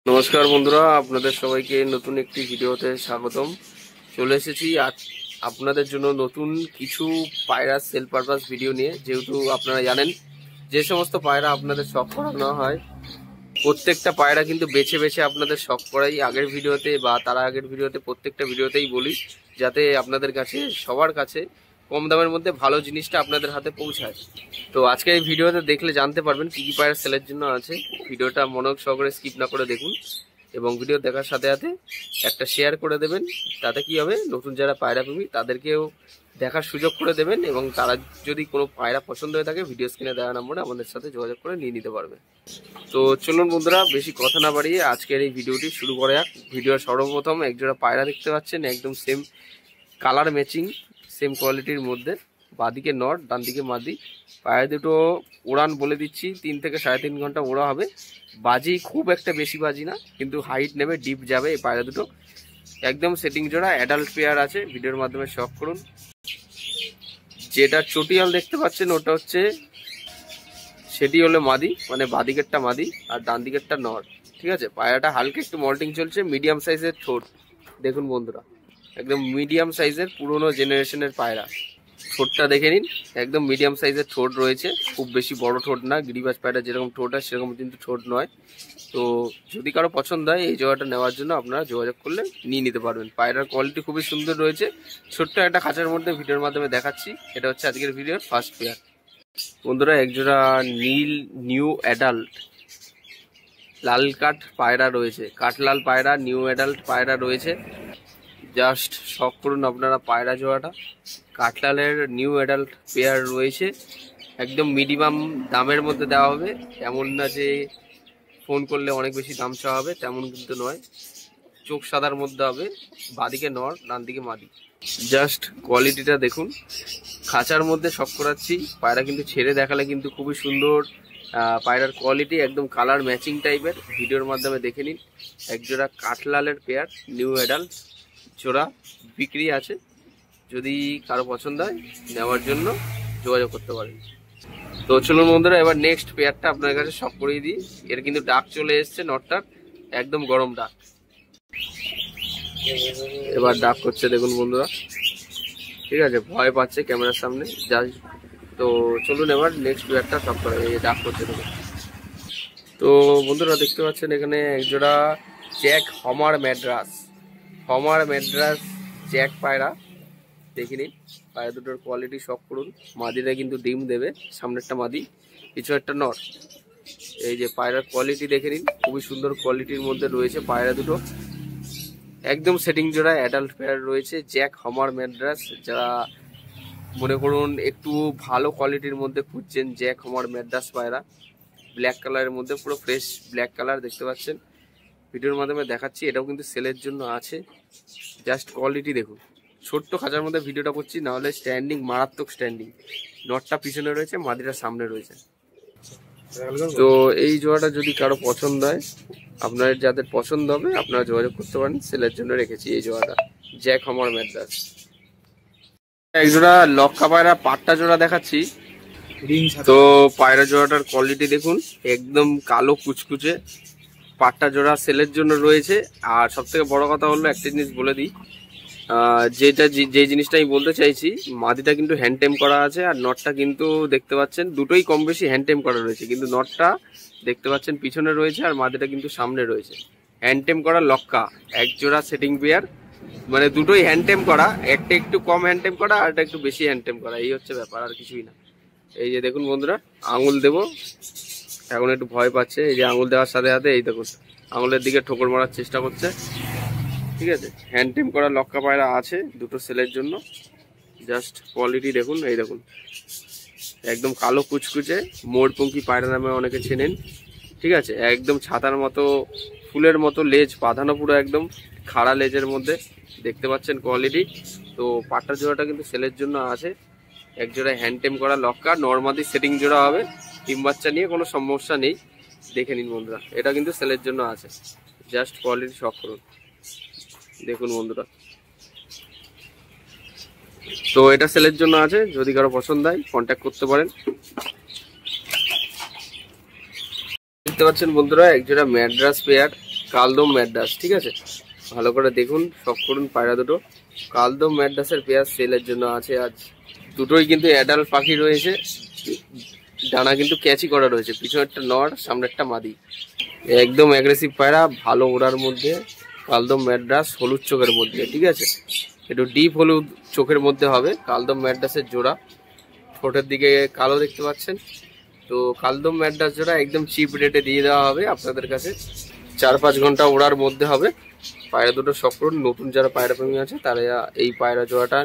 নমস্কার বন্ধুরা, আপনাদের সবাইকে নতুন একটি ভিডিওতে স্বাগতম। চলে এসেছি আপনাদের জন্য নতুন কিছু পায়রা সেল পারপাস ভিডিও নিয়ে। যেহেতু আপনারা জানেন যে সমস্ত পায়রা আপনাদের শখ করানো হয়, প্রত্যেকটা পায়রা কিন্তু বেছে বেছে আপনাদের শখ করাই আগের ভিডিওতে বা তার আগের ভিডিওতে প্রত্যেকটা ভিডিওতেই বলি, যাতে আপনাদের কাছে সবার কাছে কম দামের মধ্যে ভালো জিনিসটা আপনাদের হাতে পৌঁছায়। তো আজকে এই ভিডিওতে দেখলে জানতে পারবেন কি কি পায়রা সেলের জন্য আছে। ভিডিওটা মনোযোগ সহকারে স্কিপ না করে দেখুন এবং ভিডিও দেখার সাথে সাথে একটা শেয়ার করে দেবেন। তাতে কি হবে, নতুন যারা পায়রা প্রেমী তাদেরকেও দেখার সুযোগ করে দেবেন এবং তারা যদি কোনো পায়রা পছন্দ হয়ে থাকে ভিডিও স্ক্রিনে দেওয়া নম্বরে আমাদের সাথে যোগাযোগ করে নিয়ে নিতে পারবে। তো চলুন বন্ধুরা, বেশি কথা না বাড়িয়ে আজকের এই ভিডিওটি শুরু করা যাক। ভিডিওর সর্বপ্রথম একজোড়া পায়রা দেখতে পাচ্ছেন, একদম সেম কালার ম্যাচিং, সেম কোয়ালিটির মধ্যে। বাঁদিকে নর, ডান দিকে মাদি। পায়রা দুটো উড়ান বলে দিচ্ছি 3 থেকে 3.5 ঘন্টা ওড়া হবে। বাজি খুব একটা বেশি বাজি না, কিন্তু হাইট নেবে, ডিপ যাবে এই পায়রা দুটো। একদম সেটিং জোড়া, অ্যাডাল্ট পেয়ার আছে। ভিডিওর মাধ্যমে শখ করুন। যেটা চটিয়াল দেখতে পাচ্ছেন ওটা হচ্ছে, সেটি হলো মাদি, মানে বাঁদিকেরটা মাদি আর ডান দিকেরটা নর। ঠিক আছে, পায়রাটা হালকা একটু মল্টিং চলছে। মিডিয়াম সাইজের ঠোঁট দেখুন বন্ধুরা, একদম মিডিয়াম সাইজের পুরনো জেনারেশনের পায়রা। ঠোঁটটা দেখে নিন, একদম মিডিয়াম সাইজের ঠোঁট রয়েছে, খুব বেশি বড় ঠোঁট না। গিরিবাজ পায়রা যেরকম ঠোঁট হয় সেরকম কিন্তু ঠোঁট নয়। তো যদি কারো পছন্দ হয় এই জোড়াটা নেওয়ার জন্য আপনারা যোগাযোগ করলে নিয়ে নিতে পারবেন। পায়রার কোয়ালিটি খুবই সুন্দর রয়েছে। ছোট্ট একটা খাঁচার মধ্যে ভিডিওর মাধ্যমে দেখাচ্ছি। এটা হচ্ছে আজকের ভিডিওর ফার্স্ট পেয়ার। বন্ধুরা, একজোড়া নীল নিউ অ্যাডাল্ট লাল কাঠ পায়রা রয়েছে, কাঠলাল পায়রা, নিউ অ্যাডাল্ট পায়রা রয়েছে। জাস্ট শখ করুন আপনারা পায়রা জোড়াটা। কাঠলালের নিউ অ্যাডাল্ট পেয়ার রয়েছে, একদম মিনিমাম দামের মধ্যে দেওয়া হবে। এমন না যে ফোন করলে অনেক বেশি দাম চাওয়া হবে, তেমন কিন্তু নয়। চোখ সাদার মধ্যে হবে, বাঁদিকে নর, ডান দিকে মাদি। জাস্ট কোয়ালিটিটা দেখুন। খাঁচার মধ্যে শখ করাচ্ছি, পায়রা কিন্তু ছেড়ে দেখালে কিন্তু খুবই সুন্দর। পায়রার কোয়ালিটি একদম কালার ম্যাচিং টাইপের। ভিডিওর মাধ্যমে দেখে নিন। একজোড়া কাঠলালের পেয়ার, নিউ অ্যাডাল্ট জোড়া বিক্রি আছে। যদি কারো পছন্দ হয় নেওয়ার জন্য যোগাযোগ করতে পারেন। তো চলুন বন্ধুরা, এবার নেক্সট পেয়ারটা আপনার কাছে শখ করিয়ে দিই। এর কিন্তু ডাক চলে এসছে, নটটার একদম গরম ডাক। এবার ডাক করছে দেখুন বন্ধুরা, ঠিক আছে, ভয় পাচ্ছে ক্যামেরার সামনে যাই। তো চলুন এবার নেক্সট পেয়ারটা শখ করে ডাক করছে দেখুন। তো বন্ধুরা দেখতে পাচ্ছেন এখানে একজোড়া জ্যাক হমার ম্যাড্রাস জ্যাক পায়রা। দেখে নিন পায়রা দুটোর কোয়ালিটি শখ করুন। মাদিরা কিন্তু ডিম দেবে, সামনেরটা মাদি, পিছু একটা নর। এই যে পায়রার কোয়ালিটি দেখে নিন, খুবই সুন্দর কোয়ালিটির মধ্যে রয়েছে পায়রা দুটো। একদম সেটিং জোড়া অ্যাডাল্ট পেয়ার রয়েছে, জ্যাক হমার ম্যাড্রাস। যারা মনে করুন একটু ভালো কোয়ালিটির মধ্যে খুঁজছেন, জ্যাক হমার ম্যাড্রাস পায়রা, ব্ল্যাক কালারের মধ্যে, পুরো ফ্রেশ ব্ল্যাক কালার দেখতে পাচ্ছেন। ভিডিওর মাধ্যমে দেখাচ্ছি, এটাও কিন্তু সেলের জন্য আছে। জাস্ট কোয়ালিটি দেখুন। ছোট্ট খাঁচার মধ্যে ভিডিওটা করছি, নাহলে স্ট্যান্ডিং মারাত্মক স্ট্যান্ডিং। নটটা পিছনে রয়েছে, মাদিটা সামনে রয়েছে। তো এই জোড়াটা যদি কারো পছন্দ হয়, আপনার যাদের পছন্দ হবে আপনারা যোগাযোগ করতে পারেন। সেলের জন্য রেখেছি এই জোড়াটা, জ্যাক হমার ম্যাড্রাস। একজোড়া লক্কা পায়রা পাট্টা জোড়া দেখাচ্ছি। তো পায়রা জোড়াটার কোয়ালিটি দেখুন, একদম কালো কুচকুচে পাট্টা জোড়া সেলের জন্য রয়েছে। আর সব থেকে বড় কথা হলো একটা জিনিস বলে দিই, যে জিনিসটা আমি বলতে চাইছি, মাদিটা কিন্তু হ্যান্ড টেম করা আছে আর নটটা কিন্তু দেখতে পাচ্ছেন দুটোই কম বেশি হ্যান্ড টেম করা রয়েছে। কিন্তু নটটা দেখতে পাচ্ছেন পিছনে রয়েছে আর মাদিটা কিন্তু সামনে রয়েছে। হ্যান্ড টেম করা লক্কা, এক জোড়া সেটিং পেয়ার, মানে দুটোই হ্যান্ড টেম করা। একটা একটু কম হ্যান্ড টেম করা আর একটা একটু বেশি হ্যান্ড টেম করা, এই হচ্ছে ব্যাপার, আর কিছুই না। এই যে দেখুন বন্ধুরা, আঙুল দেবো, এখন একটু ভয় পাচ্ছে। এই যে আঙুল দেওয়ার সাথে সাথে এই দেখুন আঙুলের দিকে ঠোকর মারার চেষ্টা করছে। ঠিক আছে, হ্যান্ড টেম করা লক্কা পায়রা আছে দুটো সেলের জন্য। জাস্ট কোয়ালিটি দেখুন, এই দেখুন একদম কালো কুচকুচে, মোরপঙ্খী পায়রা নামে অনেকে চেনেন। ঠিক আছে, একদম ছাতার মতো ফুলের মতো লেজ বাঁধানো, পুরো একদম খাড়া লেজের মধ্যে দেখতে পাচ্ছেন কোয়ালিটি। তো পাট্টা জোড়াটা কিন্তু সেলের জন্য আছে। এক জোড়া হ্যান্ড টেম করা লক্কা, নর্মালি সেটিং জোড়া হবে। ডিম বাচ্চা নিয়ে কোনো সমস্যা নেই, দেখে নিন বন্ধুরা। এটা কিন্তু সেলের জন্য আছে। জাস্ট কোয়ালিটি শখ করুন দেখুন বন্ধুরা। তো এটা সেলের জন্য আছে, যদি কারো পছন্দ হয় কন্ট্যাক্ট করতে পারেন। দেখতে পাচ্ছেন বন্ধুরা একজোড়া ম্যাড্রাস পেয়ার, কালদম ম্যাড্রাস, ঠিক আছে? ভালো করে দেখুন, শখ করুন পায়রা দুটো। কালদম ম্যাড্রাসের পেয়ার সেলের জন্য আছে আজ। দুটোই কিন্তু অ্যাডাল্ট পাখি রয়েছে, ডানা কিন্তু ক্যাচি করা রয়েছে, পিছনেরটা নর, সামনেরটা মাদি। একদম অ্যাগ্রেসিভ পায়রা, ভালো ওড়ার মধ্যে, কালদম ম্যাড্রাস, হলুদ চোখের মধ্যে, ঠিক আছে? একটু ডিপ হলুদ চোখের মধ্যে হবে কালদম ম্যাড্রাসের জোড়া। ঠোঁটের দিকে কালো দেখতে পাচ্ছেন। তো কালদম ম্যাড্রাস জোড়া একদম চিপ রেটে দিয়ে দেওয়া হবে আপনাদের কাছে। 4-5 ঘন্টা ওড়ার মধ্যে হবে। পায়রা দুটো শখ করুন। নতুন যারা পায়রা প্রেমী আছে তারা এই পায়রা জোড়াটা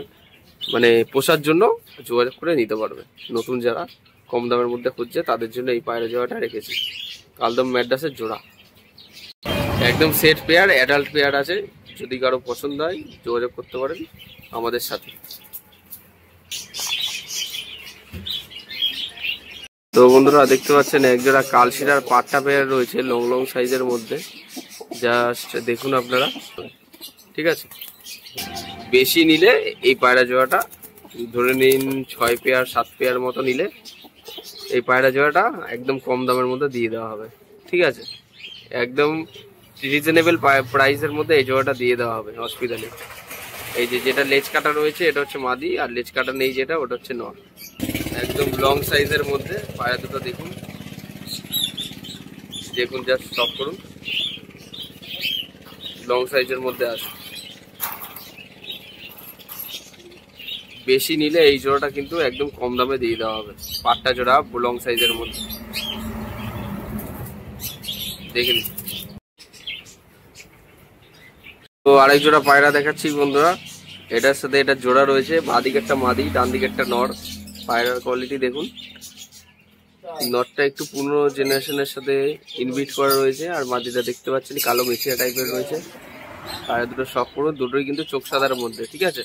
মানে পোষার জন্য যোগাযোগ করে নিতে পারবে। নতুন যারা কম দামের মধ্যে খুঁজছে তাদের জন্য এই পায়রা জোড়াটা রেখেছি, কালদম ম্যাড্রাসের জোড়া। একদম সেট পেয়ার, অ্যাডাল্ট পেয়ার আছে। যদি কারো পছন্দ হয় যোগাযোগ করতে পারেন আমাদের সাথে। তো বন্ধুরা দেখতে পাচ্ছেন একজোড়া কালশিরার পাট্টা পেয়ার রয়েছে লং লং সাইজের মধ্যে, জাস্ট দেখুন আপনারা, ঠিক আছে? বেশি নিলে এই পায়রা জোড়াটা ধরে নিন 6 পেয়ার 7 পেয়ার মতো নিলে এই পায়রা জোড়াটা একদম কম দামের মধ্যে দিয়ে দেওয়া হবে, ঠিক আছে? একদম রিজনেবল প্রাইসের মধ্যে এই জোড়াটা দিয়ে দেওয়া হবে, অসুবিধা নেই। এই যে যেটা লেজ কাটা রয়েছে এটা হচ্ছে মাদি, আর লেজ কাটা নেই যেটা ওটা হচ্ছে নর। একদম লং সাইজের মধ্যে পায়রা দুটো দেখুন, দেখুন জাস্ট স্টপ করুন, লং সাইজের মধ্যে আছে। বেশি নিলে এই জোড়াটা কিন্তু একদম কম দামে দিয়ে দেওয়া হবে, পাট্টা জোড়া লং সাইজের মধ্যে, দেখে নিন। তো আরেক জোড়া পায়রা দেখাচ্ছি বন্ধুরা, এটার সাথে এটা জোড়া রয়েছে, বাঁ দিকে একটা মাদি, ডান দিকে একটা নর। পায়রার কোয়ালিটি দেখুন, নটটা একটু পুরনো জেনারেশনের সাথে ইনভিট করা রয়েছে, আর মাদিটা দেখতে পাচ্ছেন কালো মেছিয়া টাইপের রয়েছে। পায়রা দুটো শখ করুন, দুটোই কিন্তু চোখ সাদার মধ্যে, ঠিক আছে?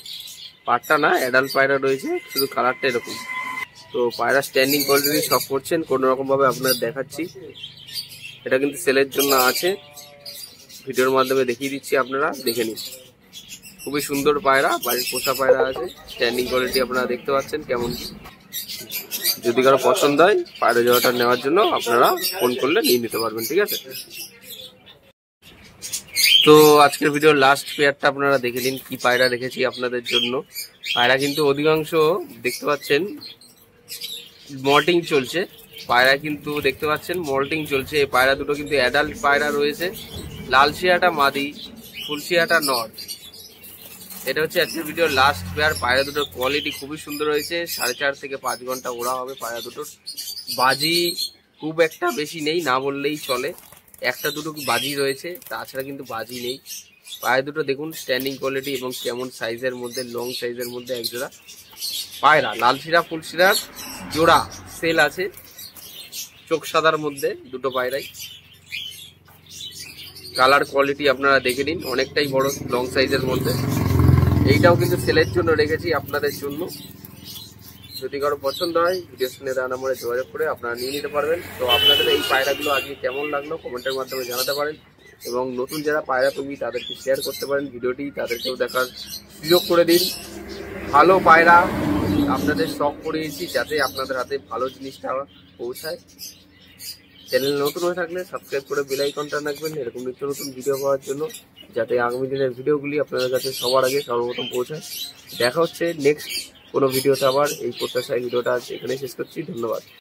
পাটটা না, অ্যাডাল্ট পায়রা রয়েছে, শুধু কালারটা এরকম। তো পায়রা স্ট্যান্ডিং কোয়ালিটি শখ করছেন কোনো রকম ভাবে আপনার দেখাচ্ছি, এটা কিন্তু সেলের জন্য আছে, ভিডিওর মাধ্যমে দেখিয়ে দিচ্ছি, আপনারা দেখে নিন। খুবই সুন্দর পায়রা, বাড়ির পোষা পায়রা আছে, স্ট্যান্ডিং কোয়ালিটি আপনারা দেখতে পাচ্ছেন কেমন। যদি কারো পছন্দ হয় পায়রা জোড়াটা নেওয়ার জন্য আপনারা ফোন করলে নিয়ে নিতে পারবেন, ঠিক আছে? তো আজকের ভিডিওর লাস্ট পেয়ারটা আপনারা দেখে নিন, কি পায়রা রেখেছি আপনাদের জন্য। পায়রা কিন্তু অধিকাংশ দেখতে পাচ্ছেন মল্টিং চলছে, পায়রা কিন্তু দেখতে পাচ্ছেন মল্টিং চলছে। এই পায়রা দুটো কিন্তু অ্যাডাল্ট পায়রা রয়েছে, লাল শিয়াটা মাদি, ফুল শিয়াটা নর। এটা হচ্ছে আজকের ভিডিওর লাস্ট পেয়ার। পায়রা দুটোর কোয়ালিটি খুবই সুন্দর হয়েছে, 4.5 থেকে 5 ঘন্টা ওড়া হবে পায়রা দুটোর। বাজি খুব একটা বেশি নেই, না বললেই চলে, একটা দুটো বাজি রয়েছে, তাছাড়া কিন্তু বাজি নেই। পায়রা দুটো দেখুন স্ট্যান্ডিং কোয়ালিটি এবং কেমন সাইজের মধ্যে, লং সাইজের মধ্যে একজোড়া পায়রা, লাল শিরা ফুল শিরার জোড়া সেল আছে, চোখ সাদার মধ্যে দুটো পায়রাই। কালার কোয়ালিটি আপনারা দেখে নিন, অনেকটাই বড় লং সাইজের মধ্যে। এইটাও কিন্তু সেলের জন্য রেখেছি আপনাদের জন্য। যদি কারো পছন্দ হয় ভিডিও স্ক্রিনে দেওয়া নম্বরে যোগাযোগ করে আপনারা নিয়ে নিতে পারবেন। তো আপনাদের এই পায়রাগুলো আজকে কেমন লাগলো কমেন্টের মাধ্যমে জানাতে পারেন, এবং নতুন যারা পায়রা প্রেমী তাদেরকে শেয়ার করতে পারেন ভিডিওটি, তাদেরকেও দেখার সুযোগ করে দিন। ভালো পায়রা আপনাদের শখ করিয়েছি যাতে আপনাদের হাতে ভালো জিনিসটা পৌঁছায়। চ্যানেল নতুন হয়ে থাকলে সাবস্ক্রাইব করে বেল আইকনটা রাখবেন এরকম নিত্য নতুন ভিডিও পাওয়ার জন্য, যাতে আগামী দিনের ভিডিওগুলি আপনাদের কাছে সবার আগে সর্বপ্রথম পৌঁছায়। দেখা হচ্ছে নেক্সট কোনো ভিডিওতে আবার, এই প্রত্যাশায় ভিডিওটা আজ এখানে শেষ করছি। ধন্যবাদ।